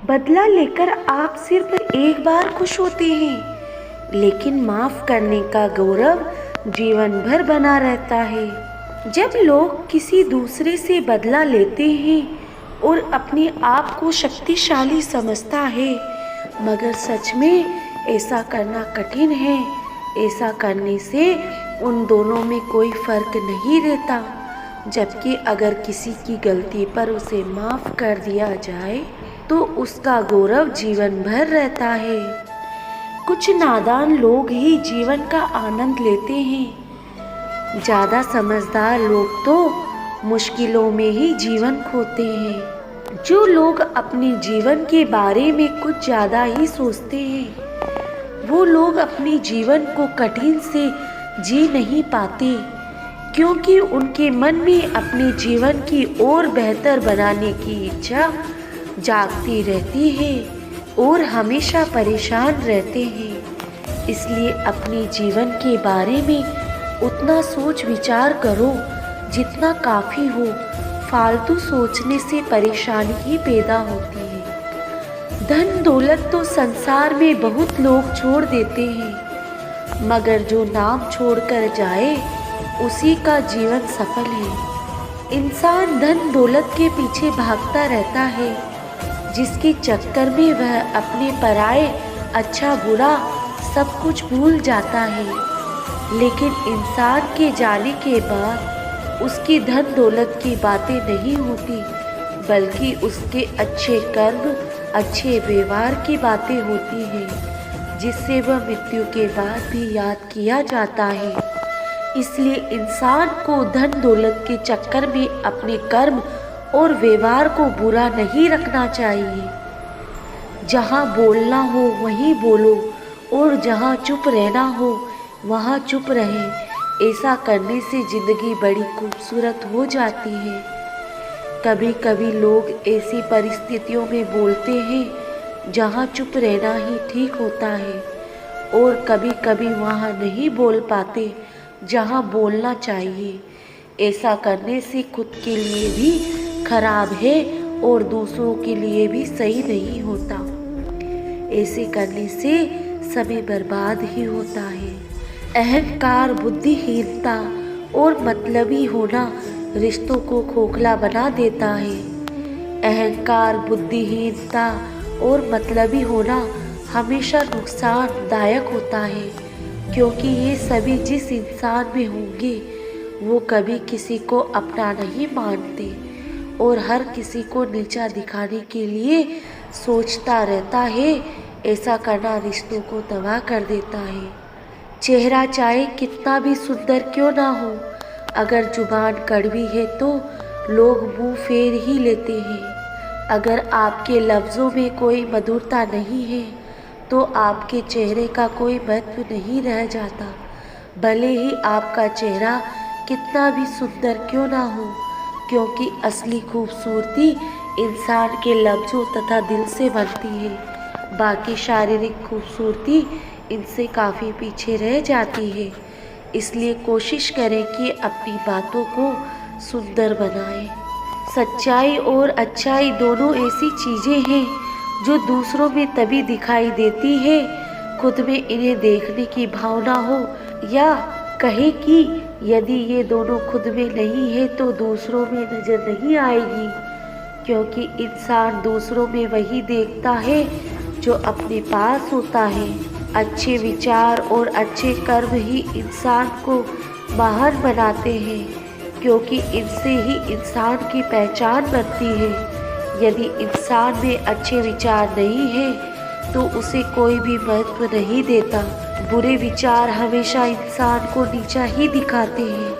बदला लेकर आप सिर्फ एक बार खुश होते हैं, लेकिन माफ करने का गौरव जीवन भर बना रहता है। जब लोग किसी दूसरे से बदला लेते हैं और अपने आप को शक्तिशाली समझता है, मगर सच में ऐसा करना कठिन है। ऐसा करने से उन दोनों में कोई फर्क नहीं रहता। जबकि अगर किसी की गलती पर उसे माफ़ कर दिया जाए तो उसका गौरव जीवन भर रहता है। कुछ नादान लोग ही जीवन का आनंद लेते हैं। ज़्यादा समझदार लोग तो मुश्किलों में ही जीवन खोते हैं। जो लोग अपने जीवन के बारे में कुछ ज़्यादा ही सोचते हैं, वो लोग अपने जीवन को कठिन से जी नहीं पाते, क्योंकि उनके मन में अपने जीवन की और बेहतर बनाने की इच्छा जागती रहती है और हमेशा परेशान रहते हैं। इसलिए अपने जीवन के बारे में उतना सोच विचार करो जितना काफ़ी हो। फालतू सोचने से परेशानी ही पैदा होती है। धन दौलत तो संसार में बहुत लोग छोड़ देते हैं, मगर जो नाम छोड़कर जाए उसी का जीवन सफल है। इंसान धन दौलत के पीछे भागता रहता है, जिसके चक्कर में वह अपने पराये अच्छा बुरा सब कुछ भूल जाता है। लेकिन इंसान के जाने के बाद उसकी धन दौलत की बातें नहीं होती, बल्कि उसके अच्छे कर्म अच्छे व्यवहार की बातें होती हैं, जिससे वह मृत्यु के बाद भी याद किया जाता है। इसलिए इंसान को धन दौलत के चक्कर में अपने कर्म और व्यवहार को बुरा नहीं रखना चाहिए। जहाँ बोलना हो वहीं बोलो और जहाँ चुप रहना हो वहाँ चुप रहें। ऐसा करने से ज़िंदगी बड़ी खूबसूरत हो जाती है। कभी कभी लोग ऐसी परिस्थितियों में बोलते हैं जहाँ चुप रहना ही ठीक होता है, और कभी कभी वहाँ नहीं बोल पाते जहाँ बोलना चाहिए। ऐसा करने से खुद के लिए भी खराब है और दूसरों के लिए भी सही नहीं होता। ऐसे करने से समय बर्बाद ही होता है। अहंकार, बुद्धिहीनता और मतलबी होना रिश्तों को खोखला बना देता है। अहंकार, बुद्धिहीनता और मतलबी होना हमेशा नुकसानदायक होता है, क्योंकि ये सभी जिस इंसान में होंगे वो कभी किसी को अपना नहीं मानते और हर किसी को नीचा दिखाने के लिए सोचता रहता है। ऐसा करना रिश्तों को तबाह कर देता है। चेहरा चाहे कितना भी सुंदर क्यों ना हो, अगर जुबान कड़वी है तो लोग मुंह फेर ही लेते हैं। अगर आपके लफ्ज़ों में कोई मधुरता नहीं है तो आपके चेहरे का कोई महत्व नहीं रह जाता, भले ही आपका चेहरा कितना भी सुंदर क्यों ना हो, क्योंकि असली खूबसूरती इंसान के लफ्ज़ों तथा दिल से बनती है। बाकी शारीरिक खूबसूरती इनसे काफ़ी पीछे रह जाती है। इसलिए कोशिश करें कि अपनी बातों को सुंदर बनाएं। सच्चाई और अच्छाई दोनों ऐसी चीज़ें हैं जो दूसरों में तभी दिखाई देती है, खुद में इन्हें देखने की भावना हो, या कहे कि यदि ये दोनों खुद में नहीं है तो दूसरों में नज़र नहीं आएगी, क्योंकि इंसान दूसरों में वही देखता है जो अपने पास होता है। अच्छे विचार और अच्छे कर्म ही इंसान को महान बनाते हैं, क्योंकि इनसे ही इंसान की पहचान बनती है। यदि इंसान में अच्छे विचार नहीं है तो उसे कोई भी महत्व नहीं देता। बुरे विचार हमेशा इंसान को नीचा ही दिखाते हैं।